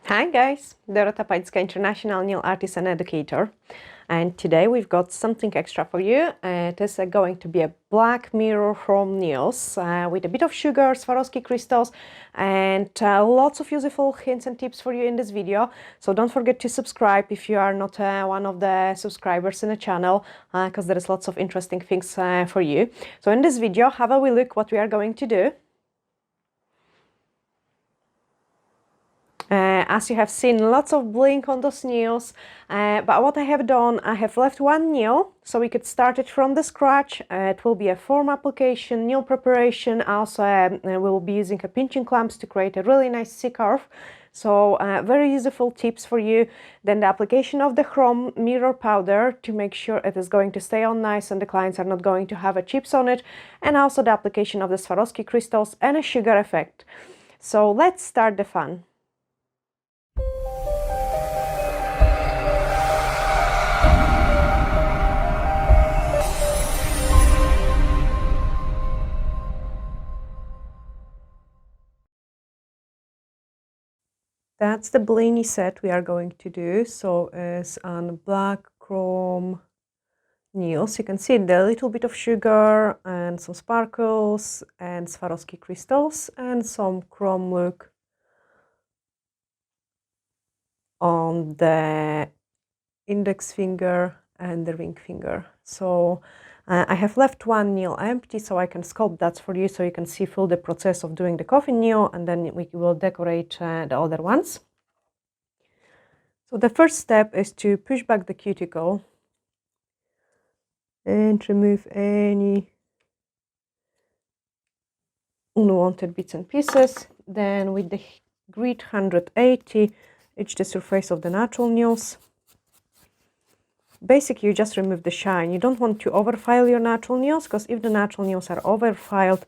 Hi guys, Dorota Pańska, international nail artist and educator, and today we've got something extra for you. It is going to be a black mirror chrome nails with a bit of sugar, Swarovski crystals, and lots of useful hints and tips for you in this video. So don't forget to subscribe if you are not one of the subscribers in the channel, because there is lots of interesting things for you. So in this video, have a wee look what we are going to do. As you have seen, lots of blink on those nails, but what I have done, I have left one nail so we could start it from the scratch. It will be a form application, nail preparation. Also, we'll be using a pinching clamps to create a really nice C-curve. So very useful tips for you. Then the application of the chrome mirror powder to make sure it is going to stay on nice and the clients are not going to have chips on it. And also the application of the Swarovski crystals and a sugar effect. So let's start the fun. That's the blingy set we are going to do. So it's on black chrome nails. You can see the little bit of sugar and some sparkles and Swarovski crystals and some chrome look on the index finger and the ring finger. So I have left one nail empty so I can sculpt that for you so you can see full the process of doing the coffin nail, and then we will decorate the other ones. So the first step is to push back the cuticle and remove any unwanted bits and pieces. Then with the grit 180, etch the surface of the natural nails. Basically, you just remove the shine. You don't want to overfile your natural nails, because if the natural nails are overfiled,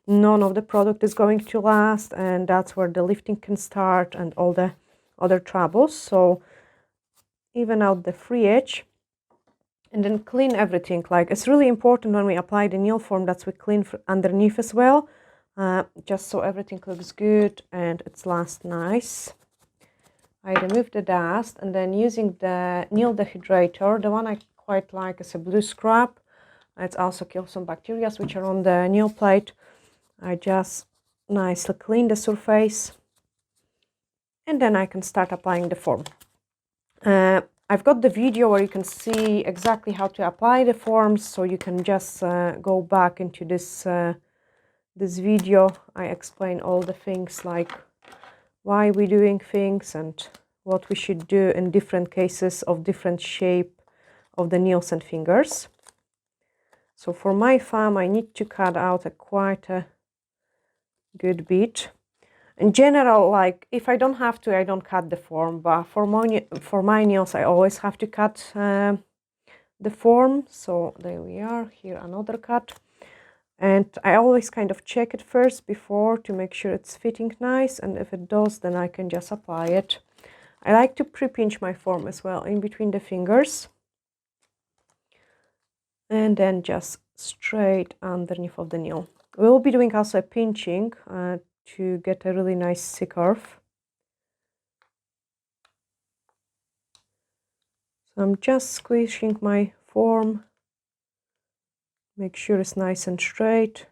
none of the product is going to last, and that's where the lifting can start and all the other troubles. So even out the free edge and then clean everything. Like, it's really important when we apply the nail form that we clean underneath as well, just so everything looks good and it's lasts nice. I remove the dust, and then using the nail dehydrator, the one I quite like is a blue scrub. It also kills some bacteria which are on the nail plate. I just nicely clean the surface, and then I can start applying the form. I've got the video where you can see exactly how to apply the forms, so you can just go back into this video. I explain all the things, like why we're doing things and what we should do in different cases of different shape of the nails and fingers. So for my thumb, I need to cut out quite a good bit. In general, like, if I don't have to, I don't cut the form, but for my nails, I always have to cut the form. So there we are, here another cut. And I always kind of check it first before to make sure it's fitting nice, and if it does, then I can just apply it. I like to pre-pinch my form as well in between the fingers, and then just straight underneath of the nail. We'll be doing also a pinching to get a really nice C-curve. So I'm just squishing my form, make sure it's nice and straight.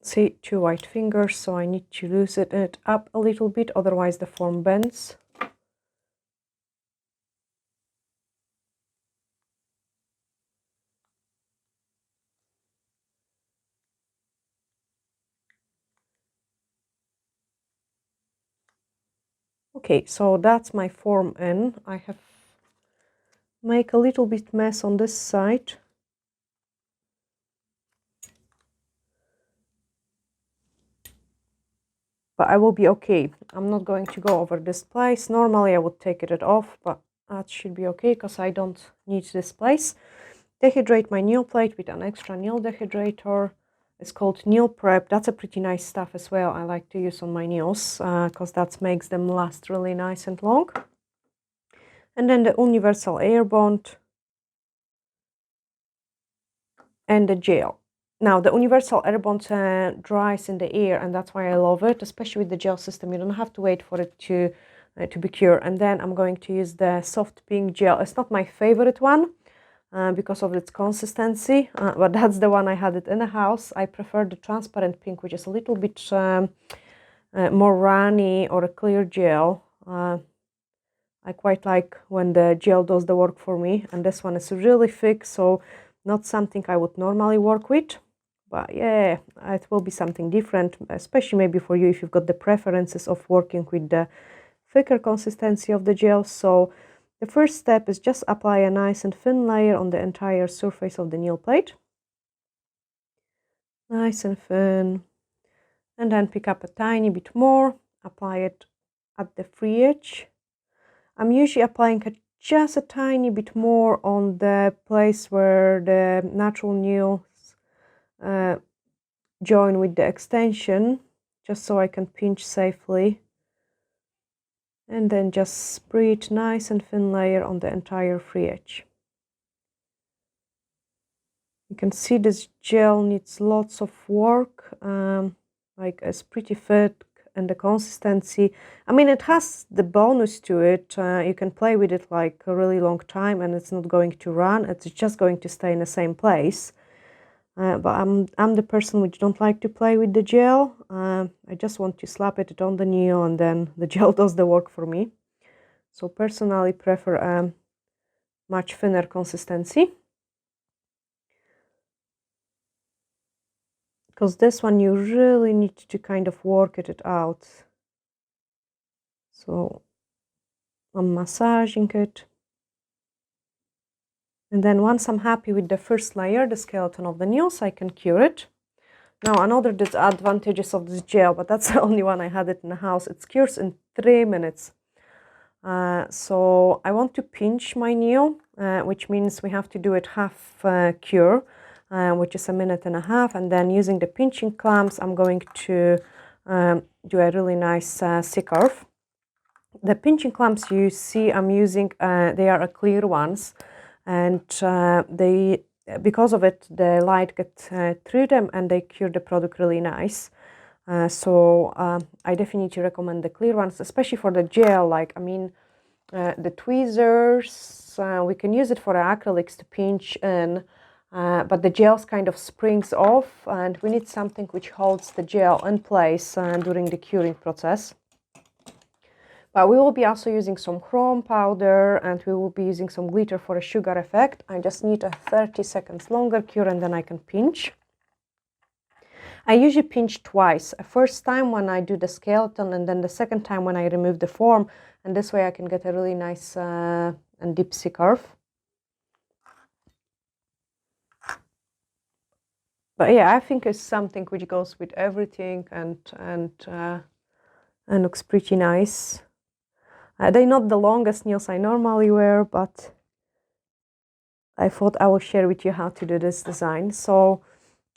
See, 2 white fingers, so I need to loosen it up a little bit, otherwise the form bends. Okay, so that's my form in. I have make a little bit mess on this side. But I will be okay. I'm not going to go over this place. Normally I would take it off, but that should be okay because I don't need this place. Dehydrate my nail plate with an extra nail dehydrator. It's called Nail Prep. That's a pretty nice stuff as well. I like to use on my nails because that makes them last really nice and long. And then the Universal Air Bond. and the gel. Now the universal air bond dries in the air, and that's why I love it, especially with the gel system. You don't have to wait for it to be cured. And then I'm going to use the soft pink gel. It's not my favorite one because of its consistency, but that's the one I had it in the house. I prefer the transparent pink, which is a little bit more runny, or a clear gel. I quite like when the gel does the work for me, and this one is really thick, so not something I would normally work with. But yeah, it will be something different, especially maybe for you if you've got the preferences of working with the thicker consistency of the gel. So the first step is just apply a nice and thin layer on the entire surface of the nail plate. Nice and thin. And then pick up a tiny bit more, apply it at the free edge. I'm usually applying just a tiny bit more on the place where the natural nails join with the extension, just so I can pinch safely. And then just spread nice and thin layer on the entire free edge. You can see this gel needs lots of work, like it's pretty thick, and the consistency, I mean, it has the bonus to it. You can play with it like a really long time and it's not going to run. It's just going to stay in the same place. But I'm the person which don't like to play with the gel. I just want to slap it on the nail and then the gel does the work for me. So personally prefer a much thinner consistency. Because this one you really need to kind of work it out. So I'm massaging it. And then once I'm happy with the first layer, the skeleton of the nails, I can cure it. Now another disadvantages of this gel, but that's the only one I had it in the house. It cures in 3 minutes. So I want to pinch my nail, which means we have to do it half cure. Which is 1.5 minutes, and then using the pinching clamps, I'm going to do a really nice C-curve. The pinching clamps you see I'm using, they are clear ones, and because of it, the light gets through them and they cure the product really nice. So I definitely recommend the clear ones, especially for the gel. Like, I mean, the tweezers, we can use it for acrylics to pinch in. But the gels kind of springs off, and we need something which holds the gel in place during the curing process. But we will be also using some chrome powder, and we will be using some glitter for a sugar effect. I just need a 30 seconds longer cure, and then I can pinch. I usually pinch twice. A first time when I do the skeleton, and then the second time when I remove the form, and this way I can get a really nice and deep C-curve. But yeah, I think it's something which goes with everything and looks pretty nice. They're not the longest nails I normally wear, but I thought I will share with you how to do this design. So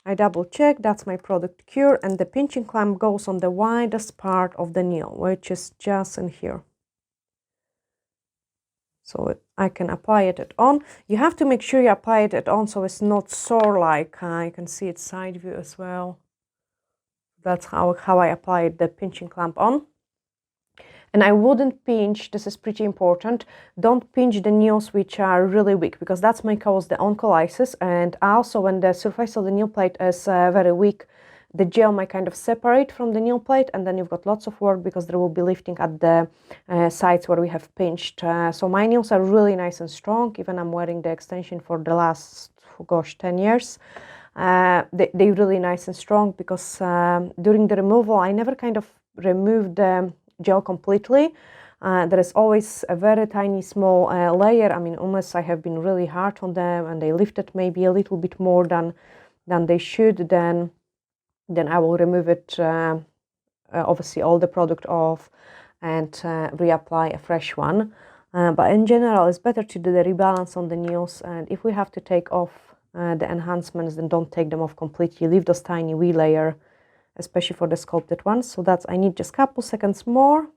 I double check, that's my product cure, and the pinching clamp goes on the widest part of the nail, which is just in here. So I can apply it on. You have to make sure you apply it on so it's not sore, like you can see it side view as well. That's how I apply the pinching clamp on. And I wouldn't pinch, this is pretty important, don't pinch the nails which are really weak, because that may cause the oncolysis. And also when the surface of the nail plate is very weak, the gel might kind of separate from the nail plate, and then you've got lots of work because there will be lifting at the sides where we have pinched. So my nails are really nice and strong, even I'm wearing the extension for the last, gosh, 10 years. They're really nice and strong because during the removal, I never kind of removed the gel completely. There is always a very tiny small layer. I mean, unless I have been really hard on them and they lifted maybe a little bit more than they should, then I will remove it, obviously all the product off, and reapply a fresh one. But in general, it's better to do the rebalance on the nails, and if we have to take off the enhancements, then don't take them off completely. Leave those tiny wee layer, especially for the sculpted ones. So that's, I need just a couple seconds more.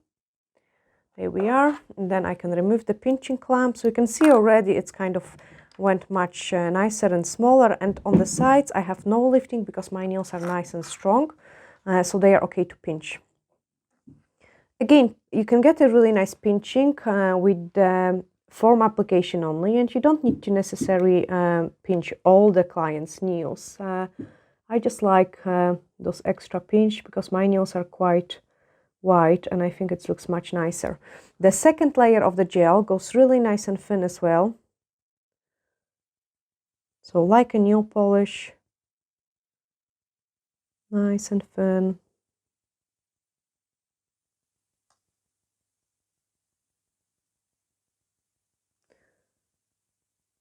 There we are. And then I can remove the pinching clamp. So you can see already it's kind of went much nicer and smaller, and on the sides I have no lifting because my nails are nice and strong, so they are okay to pinch. Again, you can get a really nice pinching with foam application only, and you don't need to necessarily pinch all the client's nails. I just like those extra pinch because my nails are quite white and I think it looks much nicer. The second layer of the gel goes really nice and thin as well. So like a nail polish, nice and thin.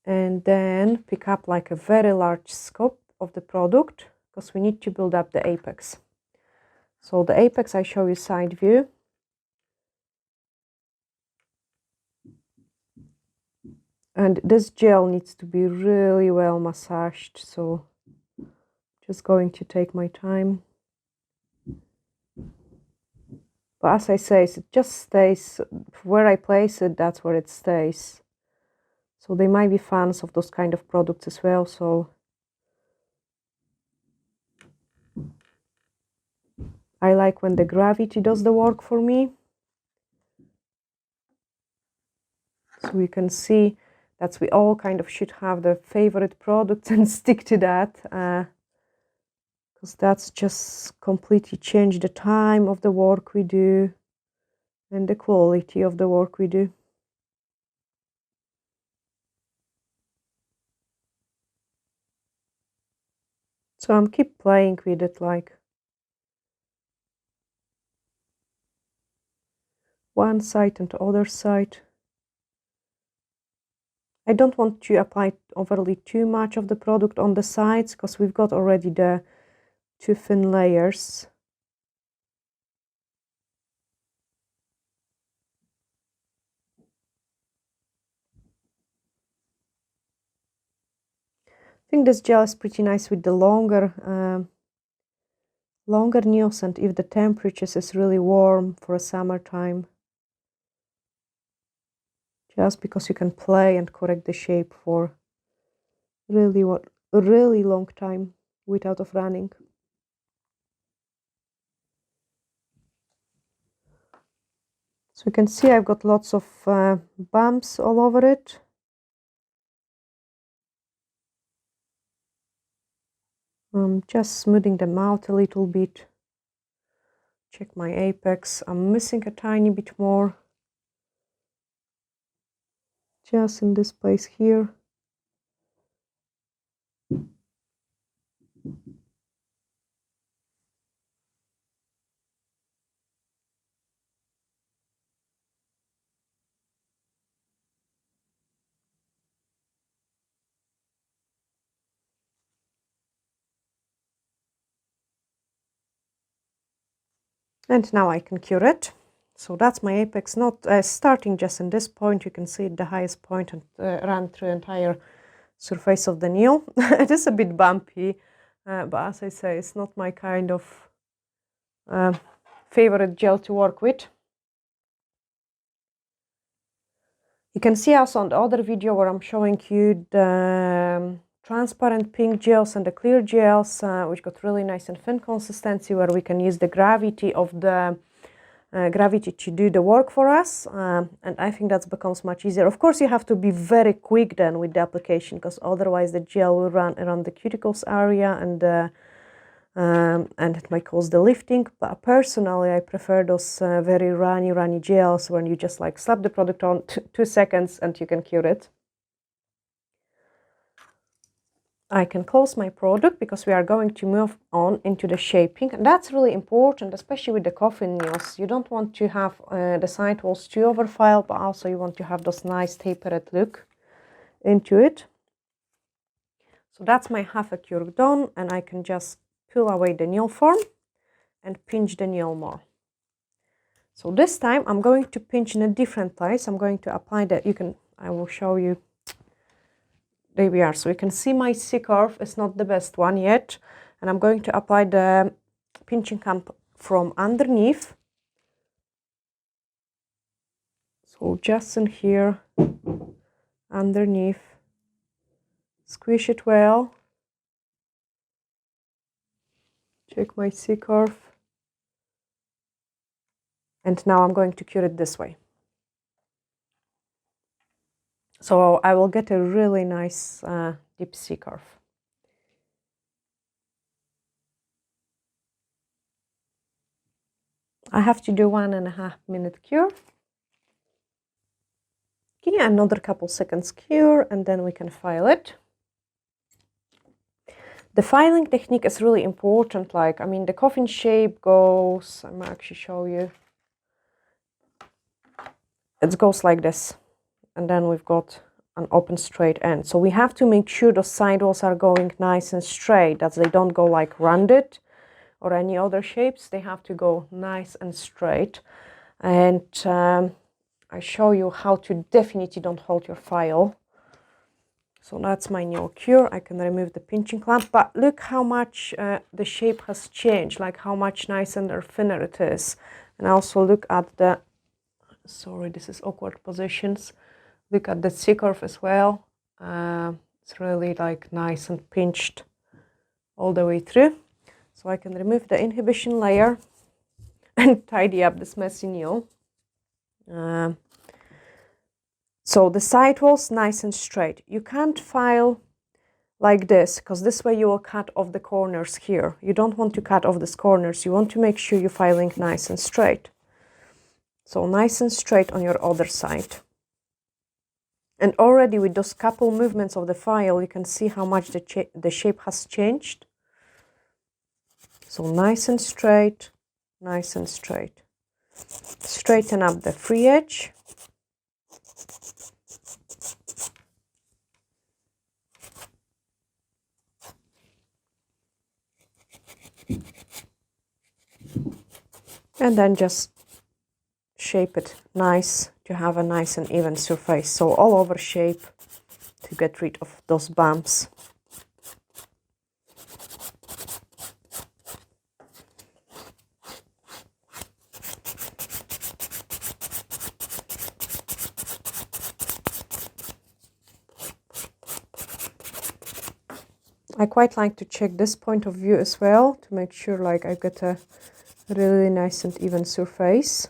And then pick up like a very large scoop of the product because we need to build up the apex. So the apex, I show you side view. And this gel needs to be really well massaged, so just going to take my time. But as I say, it just stays where I place it, that's where it stays. So they might be fans of those kind of products as well, so I like when the gravity does the work for me. So you can see that we all kind of should have the favorite products and stick to that, because that's just completely changed the time of the work we do and the quality of the work we do. So I'm keep playing with it, like one side and the other side. I don't want to apply overly too much of the product on the sides because we've got already the two thin layers. I think this gel is pretty nice with the longer nails, and if the temperature is really warm for a summertime, just because you can play and correct the shape for a really long time without of running. So you can see I've got lots of bumps all over it. I'm just smoothing them out a little bit. Check my apex. I'm missing a tiny bit more. Just in this place here. And now I can cure it. So that's my apex, not starting just in this point. You can see it, the highest point, and run through the entire surface of the nail. It is a bit bumpy, but as I say, it's not my kind of favorite gel to work with. You can see also on the other video where I'm showing you the transparent pink gels and the clear gels, which got really nice and thin consistency, where we can use the gravity of the gravity to do the work for us, and I think that becomes much easier. Of course, you have to be very quick then with the application, because otherwise the gel will run around the cuticles area and it might cause the lifting. But personally, I prefer those very runny gels when you just like slap the product on 2 seconds and you can cure it. I can close my product because we are going to move on into the shaping, and that's really important, especially with the coffin nails. You don't want to have the side walls too overfiled, but also you want to have this nice tapered look into it. So that's my half a cure done, and I can just pull away the nail form and pinch the nail more. So this time I'm going to pinch in a different place. I'm going to apply that. I will show you. There we are. So you can see my C curve is not the best one yet. And I'm going to apply the pinching camp from underneath. So just in here, underneath. Squish it well. Check my C-curve. And now I'm going to cure it this way. So I will get a really nice deep C-curve. I have to do 1.5 minute cure. Give me another couple seconds cure and then we can file it. The filing technique is really important. Like, I mean, the coffin shape goes, I'm gonna actually show you. It goes like this. And then we've got an open straight end. So we have to make sure the sidewalls are going nice and straight, that they don't go like rounded or any other shapes. They have to go nice and straight. And I show you how to definitely don't hold your file. So that's my new cure. I can remove the pinching clamp, but look how much the shape has changed, like how much nicer and thinner it is. And also look at the, sorry, this is awkward positions. Look at the C-curve as well. It's really like nice and pinched all the way through. So I can remove the inhibition layer and tidy up this messy nail. So the sidewalls nice and straight. You can't file like this because this way you will cut off the corners here. You don't want to cut off these corners. You want to make sure you're filing nice and straight. So nice and straight on your other side. And already with those couple movements of the file, you can see how much the shape has changed. So nice and straight, nice and straight. Straighten up the free edge. And then just shape it nice to have a nice and even surface. So all over shape to get rid of those bumps. I quite like to check this point of view as well to make sure like I get a really nice and even surface.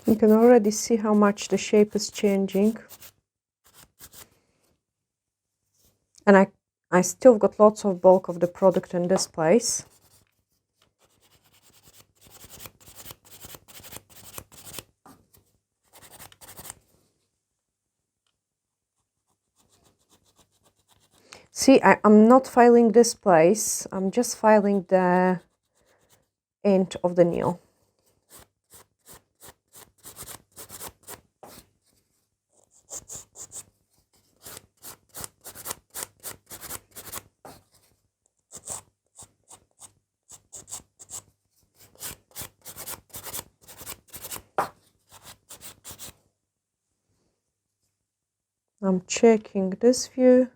You can already see how much the shape is changing. And I still got lots of bulk of the product in this place. See, I'm not filing this place. I'm just filing the end of the nail. I'm checking this view.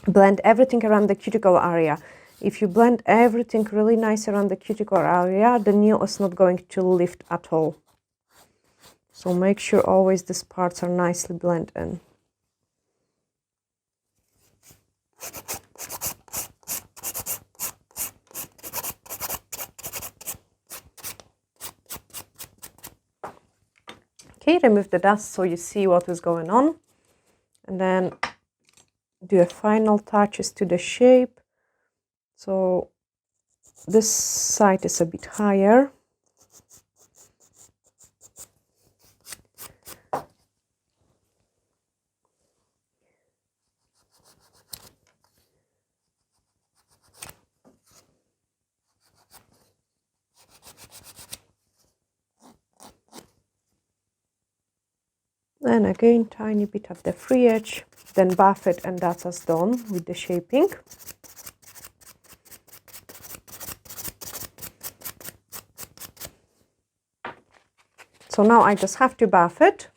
Blend everything around the cuticle area. If you blend everything really nice around the cuticle area, the nail is not going to lift at all. So make sure always these parts are nicely blended in. Okay, remove the dust so you see what is going on. And then do a final touches to the shape. So this side is a bit higher. And again, tiny bit at the free edge, then buff it, and that's us done with the shaping. So now I just have to buff it.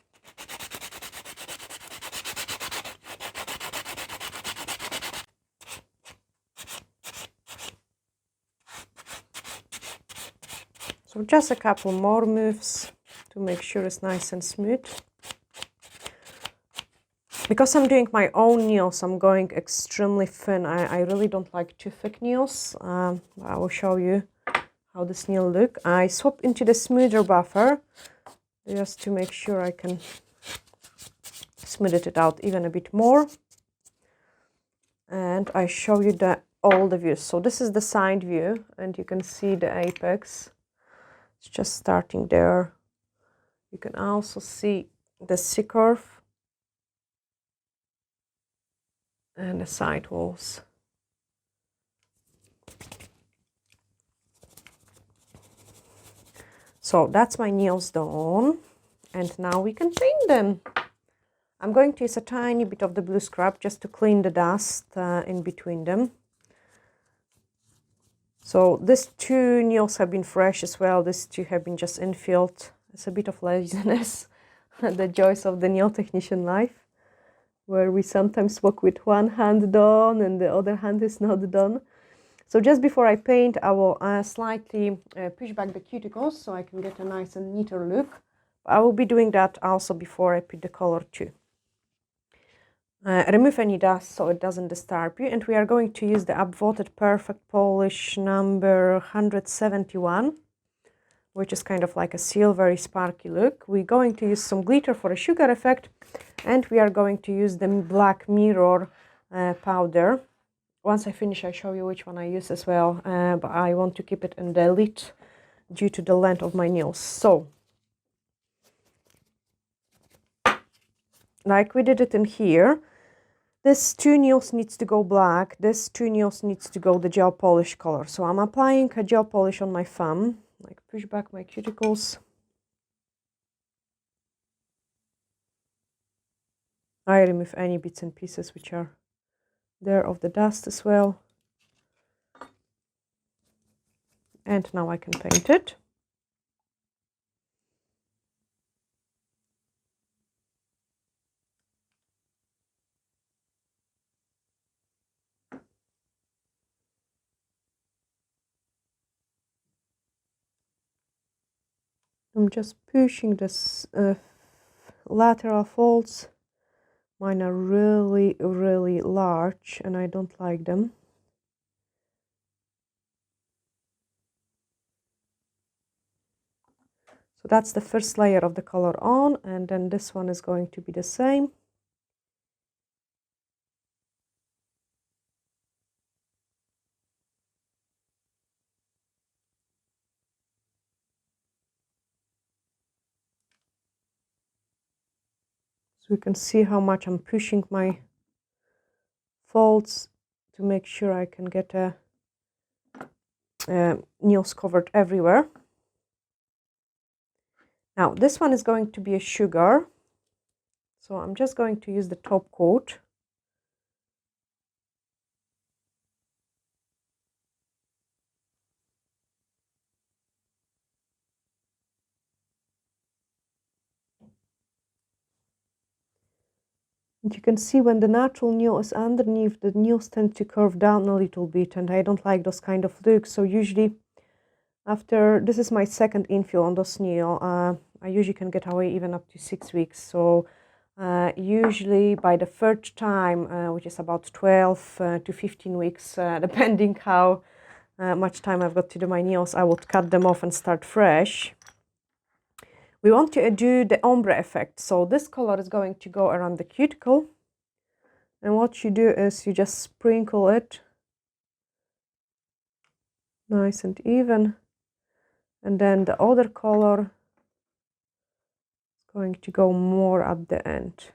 So just a couple more moves to make sure it's nice and smooth. Because I'm doing my own nails, I'm going extremely thin. I really don't like too thick nails. I will show you how this nail look. I swap into the smoother buffer just to make sure I can smooth it out even a bit more. And I show you all the views. So this is the side view, and you can see the apex. It's just starting there. You can also see the C-curve and the side walls. So that's my nails done, and now we can paint them. I'm going to use a tiny bit of the blue scrub just to clean the dust in between them. So these two nails have been fresh as well. These two have been just infilled. It's a bit of laziness, the joys of the nail technician life, where we sometimes work with one hand done and the other hand is not done. So just before I paint, I will slightly push back the cuticles so I can get a nice and neater look. I will be doing that also before I put the color too. Remove any dust so it doesn't disturb you, and we are going to use the upvoted perfect polish number 171, which is kind of like a silvery sparky look. We're going to use some glitter for a sugar effect, and we are going to use the black mirror powder. Once I finish, I'll show you which one I use as well, but I want to keep it in the lid due to the length of my nails. So, like we did it in here, this two nails needs to go black, this two nails needs to go the gel polish color. So I'm applying a gel polish on my thumb, like push back my cuticles. I remove any bits and pieces which are there of the dust as well. And now I can paint it. I'm just pushing this lateral folds. Mine are really, really large and I don't like them. So that's the first layer of the color on, and then this one is going to be the same. So you can see how much I'm pushing my folds to make sure I can get nails covered everywhere. Now this one is going to be a sugar, so I'm just going to use the top coat. And you can see when the natural nail is underneath, the nails tend to curve down a little bit, and I don't like those kind of looks. So usually after, this is my second infill on this nail, I usually can get away even up to 6 weeks. So usually by the third time, which is about 12 to 15 weeks, depending how much time I've got to do my nails, I would cut them off and start fresh. We want to do the ombre effect. So this color is going to go around the cuticle. And what you do is you just sprinkle it nice and even. And then the other color is going to go more at the end.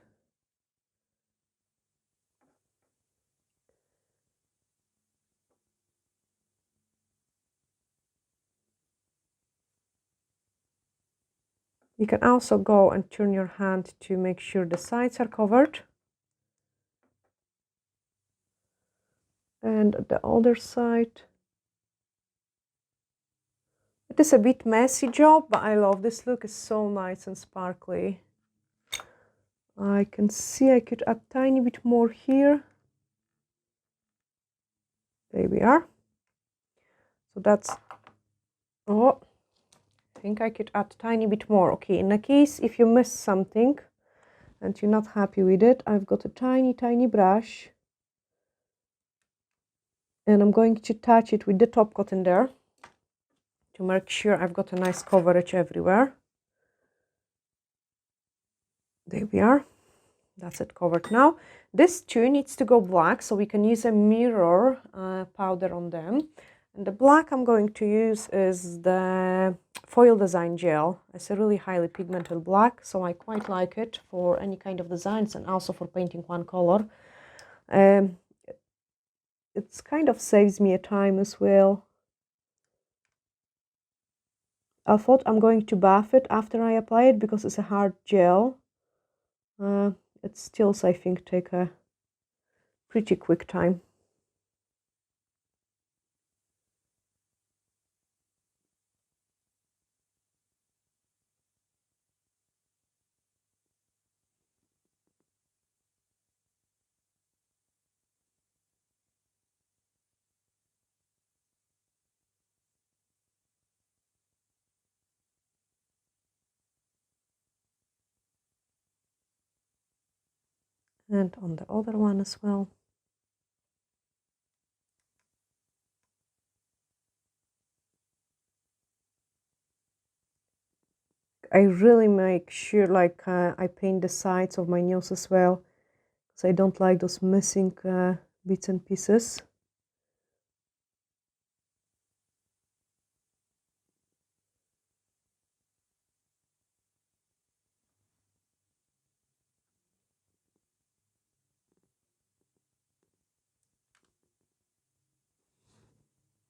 You can also go and turn your hand to make sure the sides are covered. And the other side. It is a bit messy job, but I love this look. It's so nice and sparkly. I can see I could add a tiny bit more here. There we are. So that's, oh, I think I could add a tiny bit more. Okay, in a case if you miss something and you're not happy with it, I've got a tiny brush. And I'm going to touch it with the top coat in there to make sure I've got a nice coverage everywhere. There we are. That's it, covered now. This too needs to go black, so we can use a mirror powder on them. And the black I'm going to use is the Foil Design Gel. It's a really highly pigmented black, so I quite like it for any kind of designs and also for painting one color. It's kind of saves me a time as well. I thought I'm going to buff it after I apply it because it's a hard gel. It still, I think, take a pretty quick time. And on the other one as well. I really make sure like I paint the sides of my nails as well, because I don't like those missing bits and pieces.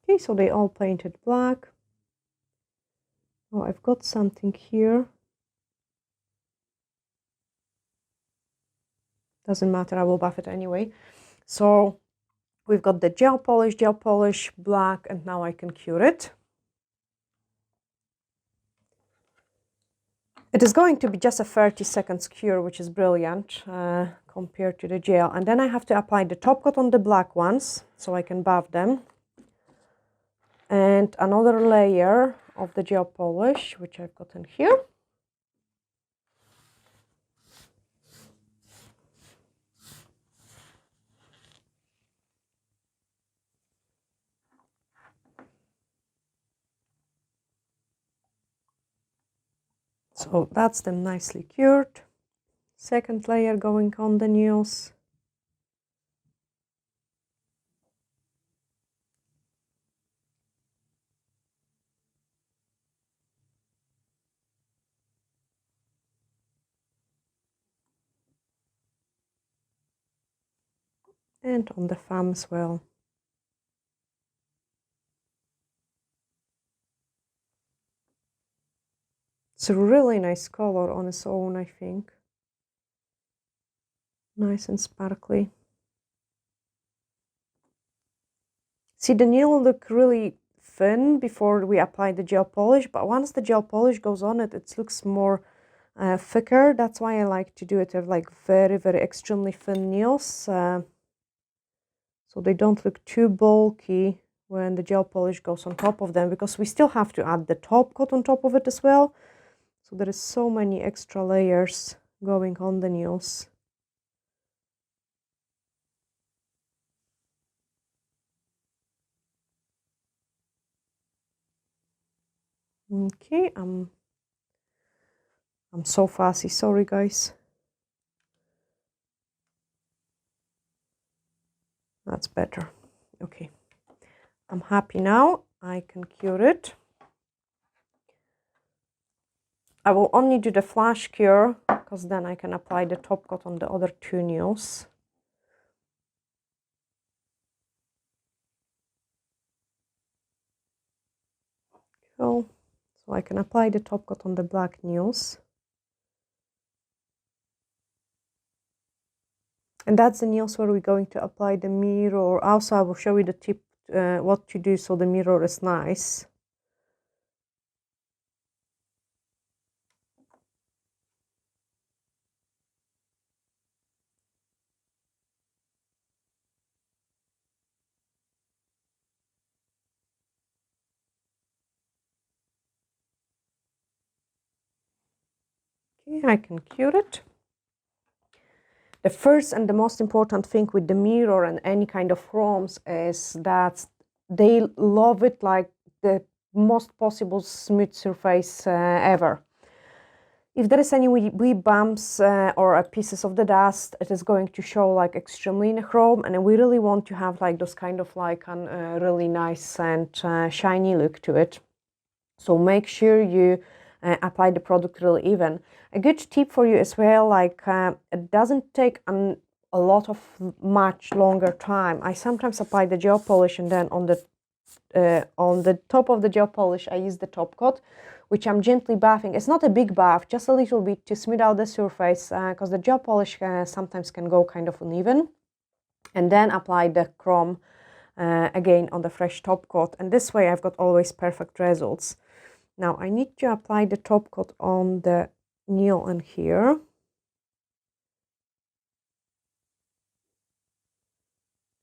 Okay, so they all painted black. Oh, I've got something here. Doesn't matter, I will buff it anyway. So we've got the gel polish, black, and now I can cure it. It is going to be just a 30 seconds cure, which is brilliant compared to the gel. And then I have to apply the top coat on the black ones, so I can buff them. And another layer of the gel polish, which I've got in here. So that's them nicely cured. Second layer going on the nails. And on the thumb as well. It's a really nice color on its own, I think. Nice and sparkly. See, the nail look really thin before we apply the gel polish, but once the gel polish goes on it, it looks more thicker. That's why I like to do it with like very extremely thin nails, so they don't look too bulky when the gel polish goes on top of them, because we still have to add the top coat on top of it as well. So there is so many extra layers going on the nails. Okay, I'm so fussy, sorry guys. That's better. Okay, I'm happy now. I can cure it. I will only do the flash cure, because then I can apply the top coat on the other two nails. Cool. So I can apply the top coat on the black nails. And that's the nails where we're going to apply the mirror. Also, I will show you the tip, what to do so the mirror is nice. Okay, I can cure it. The first and the most important thing with the mirror and any kind of chromes is that they love it like the most possible smooth surface ever. If there is any wee bumps or pieces of the dust, it is going to show like extremely in chrome, and we really want to have like those kind of like a really nice and shiny look to it. So make sure you apply the product really even. A good tip for you as well, like it doesn't take a lot of much longer time. I sometimes apply the gel polish, and then on the top of the gel polish I use the top coat, which I'm gently buffing. It's not a big buff, just a little bit to smooth out the surface, because the gel polish sometimes can go kind of uneven. And then apply the chrome again on the fresh top coat, and this way I've got always perfect results. Now I need to apply the top coat on the nail in here.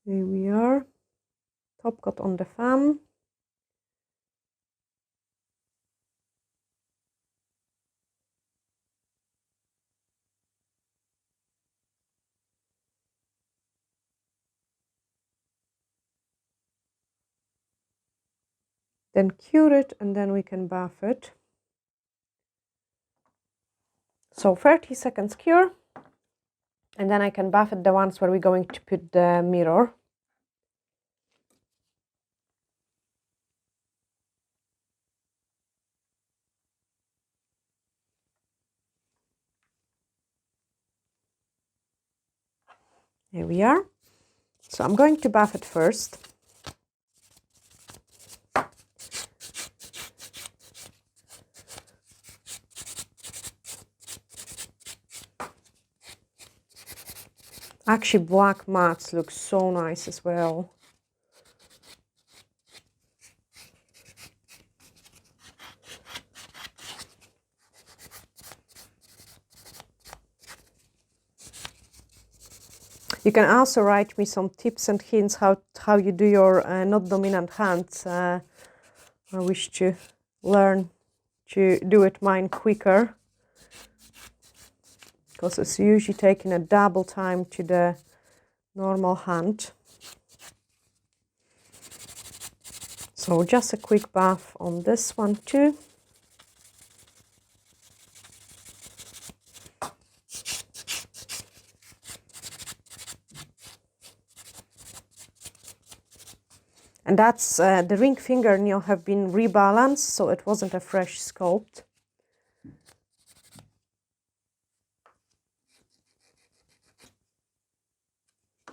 Here we are. Top coat on the thumb. Then cure it, and then we can buff it. So 30 seconds cure, and then I can buff it the ones where we're going to put the mirror. Here we are. So I'm going to buff it first. Actually, black mats look so nice as well. You can also write me some tips and hints how you do your not dominant hands. I wish to learn to do it mine quicker, because it's usually taking a double time to the normal hand. So just a quick buff on this one too. And that's the ring fingernail have been rebalanced, so it wasn't a fresh sculpt.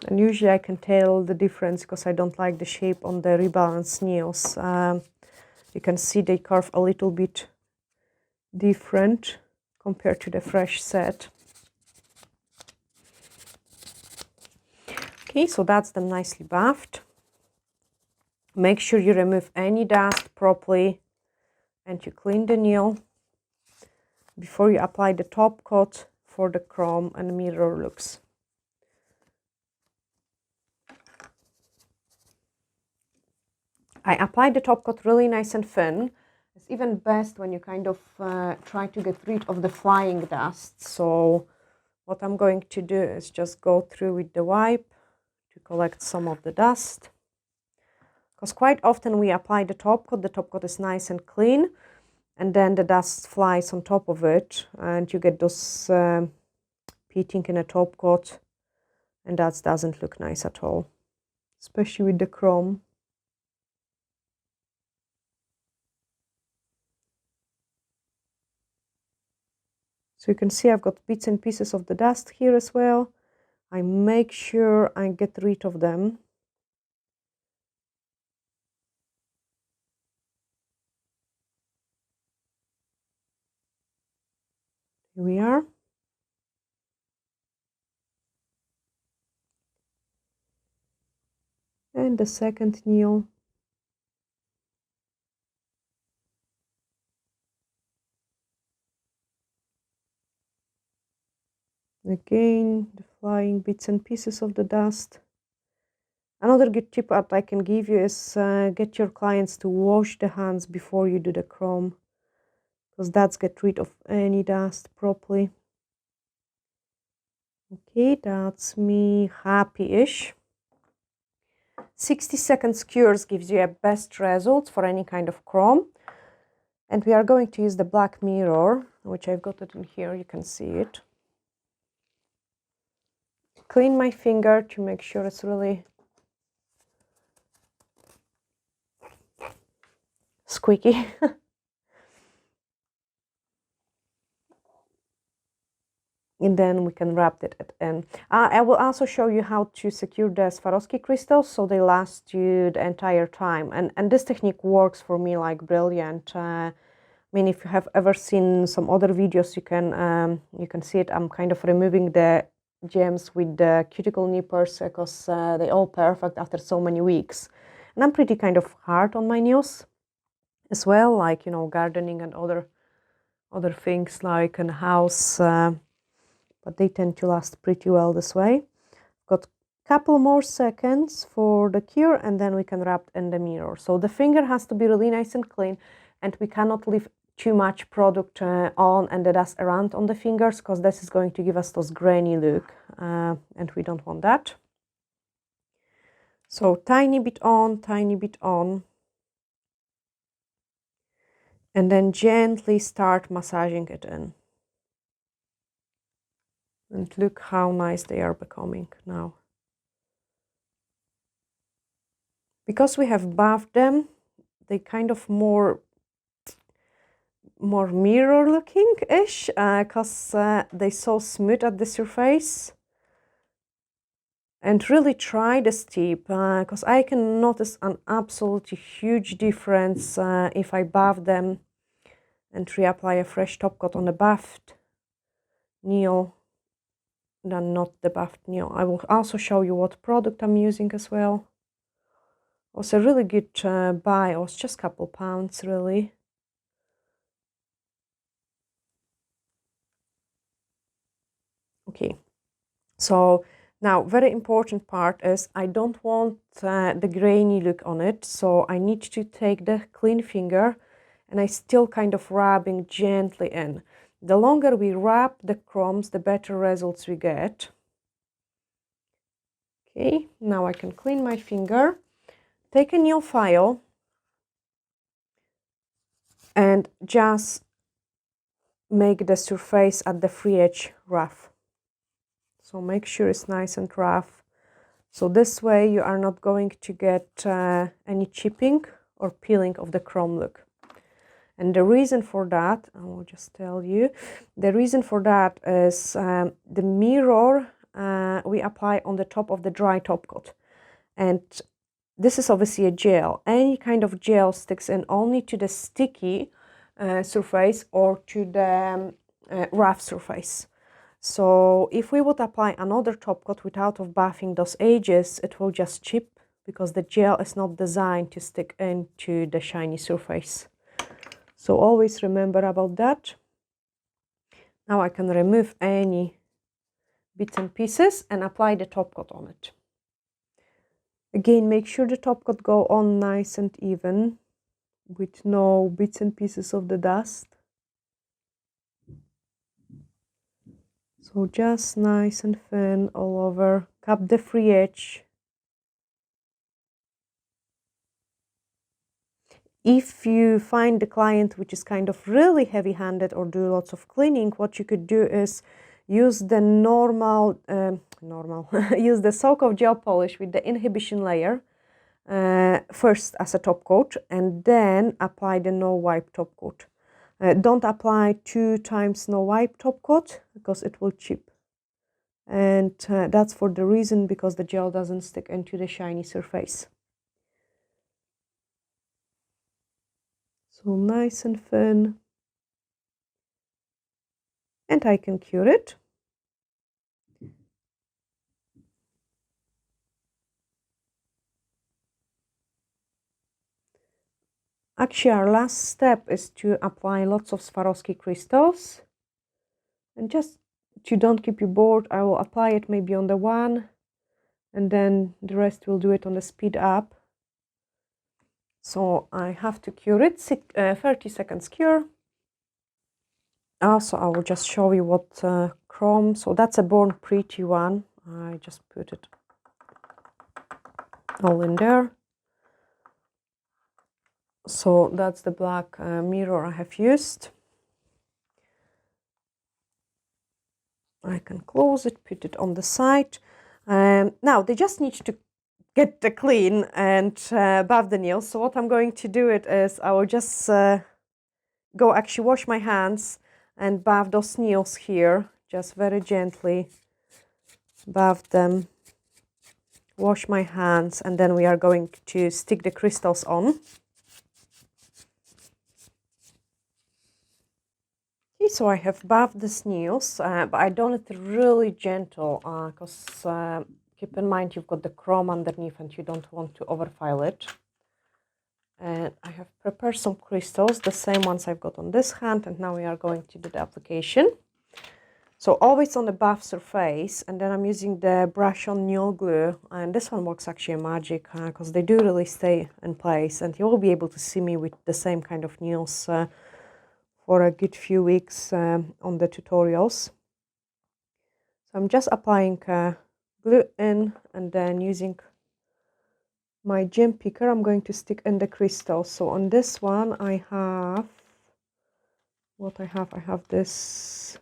And usually I can tell the difference because I don't like the shape on the rebalanced nails. You can see they carve a little bit different compared to the fresh set. Okay, so that's them nicely buffed. Make sure you remove any dust properly and you clean the nail before you apply the top coat for the chrome and mirror looks. I applied the top coat really nice and thin. It's even best when you kind of try to get rid of the flying dust. So what I'm going to do is just go through with the wipe to collect some of the dust. Because quite often we apply the top coat is nice and clean, and then the dust flies on top of it, and you get those pitting in a top coat, and that doesn't look nice at all, especially with the chrome. So you can see I've got bits and pieces of the dust here as well. I make sure I get rid of them. Here we are. And the second nail. Again, the flying bits and pieces of the dust. Another good tip that I can give you is get your clients to wash the hands before you do the chrome, because that's get rid of any dust properly. Okay, that's me happy-ish. 60 seconds cures gives you a best result for any kind of chrome. And we are going to use the black mirror, which I've got it in here, you can see it. Clean my finger to make sure it's really squeaky. And then we can wrap it at end. I will also show you how to secure the Swarovski crystals so they last you the entire time. And this technique works for me like brilliant. I mean, if you have ever seen some other videos, you can see it. I'm kind of removing the gems with the cuticle nippers because they all perfect after so many weeks. And I'm pretty kind of hard on my nails as well, like, you know, gardening and other things like in the house. But they tend to last pretty well this way. Got a couple more seconds for the cure, and then we can wrap in the mirror. So the finger has to be really nice and clean, and we cannot leave too much product on and the dust around on the fingers, because this is going to give us those grainy look, and we don't want that. So tiny bit on, and then gently start massaging it in. And look how nice they are becoming now. Because we have buffed them, they kind of more mirror looking-ish, because they're so smooth at the surface. And really try this tip, because I can notice an absolutely huge difference if I buff them and reapply a fresh top coat on the buffed nail than not the buffed nail. I will also show you what product I'm using as well. It was a really good buy. It was just a couple pounds really. Okay, so now very important part is I don't want the grainy look on it, so I need to take the clean finger and I still kind of rubbing gently in. The longer we rub the crumbs, the better results we get. Okay, now I can clean my finger, take a nail file and just make the surface at the free edge rough. So make sure it's nice and rough. So this way you are not going to get any chipping or peeling of the chrome look. And the reason for that, I will just tell you, the reason for that is the mirror we apply on the top of the dry top coat. And this is obviously a gel. Any kind of gel sticks in only to the sticky surface or to the rough surface. So if we would apply another top coat without of buffing those edges, it will just chip because the gel is not designed to stick into the shiny surface. So always remember about that. Now I can remove any bits and pieces and apply the top coat on it. Again, make sure the top coat go on nice and even with no bits and pieces of the dust. So just nice and thin all over. Cap the free edge. If you find the client which is kind of really heavy-handed or do lots of cleaning, what you could do is use the use the soak of gel polish with the inhibition layer first as a top coat and then apply the no wipe top coat. Don't apply 2 times no wipe top coat because it will chip. And that's for the reason because the gel doesn't stick into the shiny surface. So nice and thin. and I can cure it. Actually, our last step is to apply lots of Swarovski crystals. And just to don't keep you bored, I will apply it maybe on the one, and then the rest will do it on the speed up. So I have to cure it, 30 seconds cure. Also, I will just show you what chrome, so that's a Born Pretty one. I just put it all in there. So that's the black mirror I have used. I can close it, put it on the side. Now they just need to get the clean and buff the nails. So what I'm going to do it is I will just go actually wash my hands and buff those nails here, just very gently buff them, wash my hands, and then we are going to stick the crystals on. Okay, so I have buffed the nails, but I done it really gentle because keep in mind you've got the chrome underneath and you don't want to overfile it. And I have prepared some crystals, the same ones I've got on this hand, and now we are going to do the application. So always on the buff surface, and then I'm using the brush on nail glue, and this one works actually magic because they do really stay in place, and you will be able to see me with the same kind of nails for a good few weeks on the tutorials. So I'm just applying glue in, and then using my gem picker I'm going to stick in the crystals. So on this one I have I have this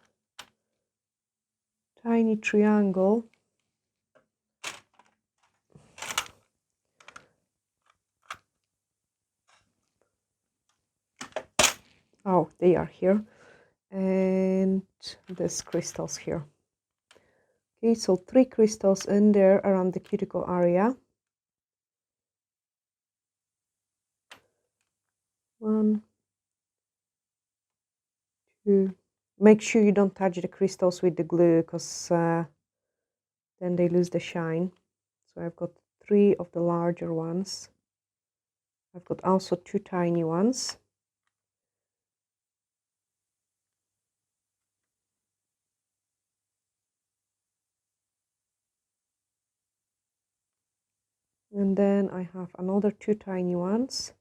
tiny triangle. Oh, they are here. And this crystals here. Okay, so 3 crystals in there around the cuticle area. 1, 2. Make sure you don't touch the crystals with the glue because then they lose the shine. So I've got 3 of the larger ones. I've got also 2 tiny ones. And then I have another 2 tiny ones.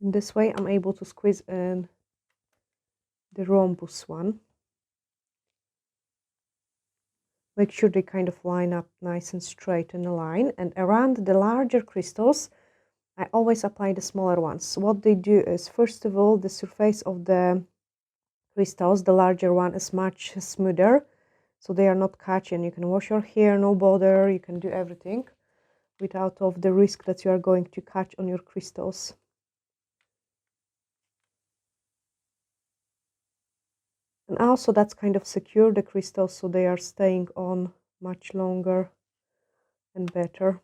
In this way I'm able to squeeze in the rhombus one. Make sure they kind of line up nice and straight in a line. And around the larger crystals, I always apply the smaller ones. So what they do is, first of all, the surface of the crystals, the larger one, is much smoother. So they are not catchy, and you can wash your hair, no bother. You can do everything without of the risk that you are going to catch on your crystals. And also that's kind of secure the crystals, so they are staying on much longer and better.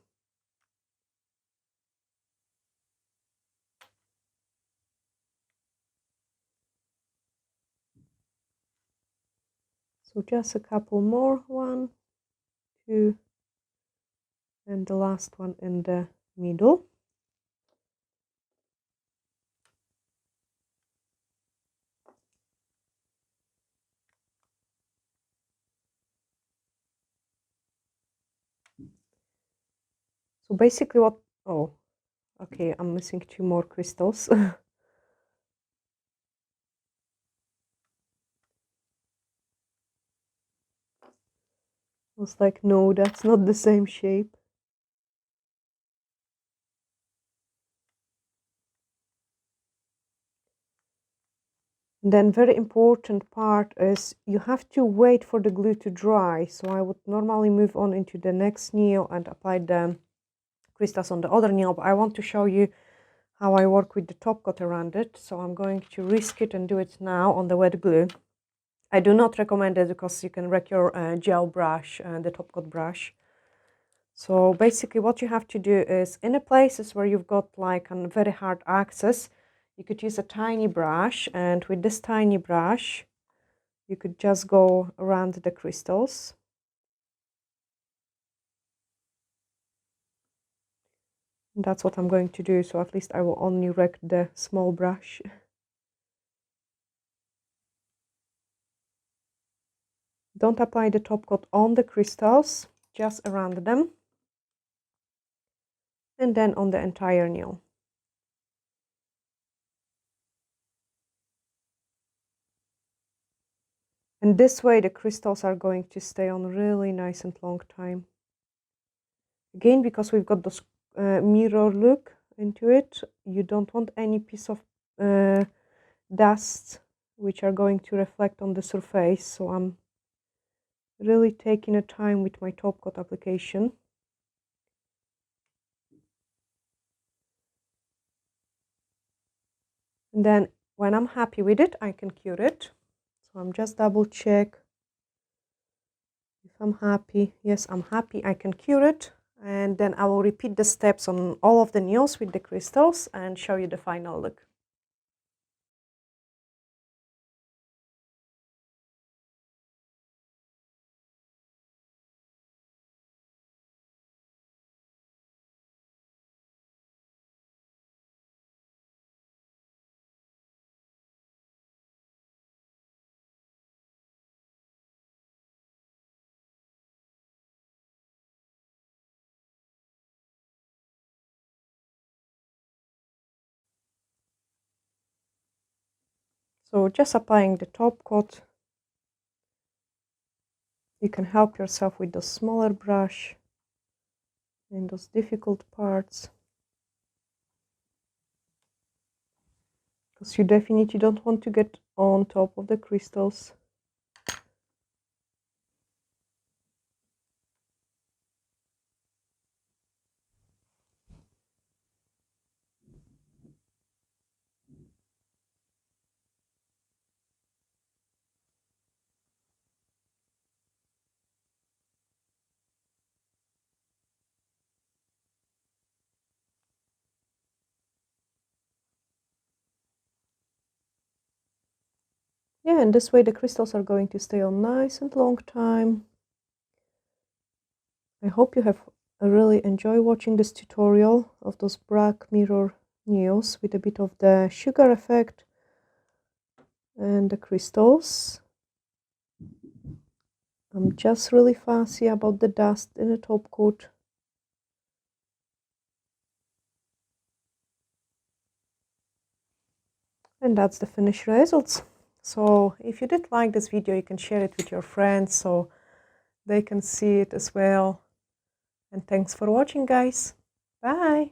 So just a couple more, 1, 2, and the last one in the middle. So basically what, oh, okay, I'm missing 2 more crystals. I was like, no, that's not the same shape. And then very important part is you have to wait for the glue to dry. So I would normally move on into the next nail and apply the crystals on the other nail, but I want to show you how I work with the top coat around it. So I'm going to risk it and do it now on the wet glue. I do not recommend it because you can wreck your gel brush, the top coat brush. So basically what you have to do is, in the places where you've got like a very hard access, you could use a tiny brush, and with this tiny brush you could just go around the crystals. And that's what I'm going to do, so at least I will only wreck the small brush. Don't apply the top coat on the crystals, just around them, and then on the entire nail. And this way the crystals are going to stay on really nice and long time. Again, because we've got this mirror look into it, you don't want any piece of dust which are going to reflect on the surface. So I'm really taking a time with my top coat application. And then when I'm happy with it, I can cure it. So I'm just double check if I'm happy. Yes, I'm happy. I can cure it. And then I will repeat the steps on all of the nails with the crystals and show you the final look. So just applying the top coat, you can help yourself with the smaller brush in those difficult parts, because you definitely don't want to get on top of the crystals. Yeah, and this way the crystals are going to stay on nice and long time. I hope you have really enjoyed watching this tutorial of those black mirror nails with a bit of the sugar effect and the crystals. I'm just really fussy about the dust in the top coat. And that's the finished results. So if you did like this video, you can share it with your friends so they can see it as well. And thanks for watching, guys. Bye.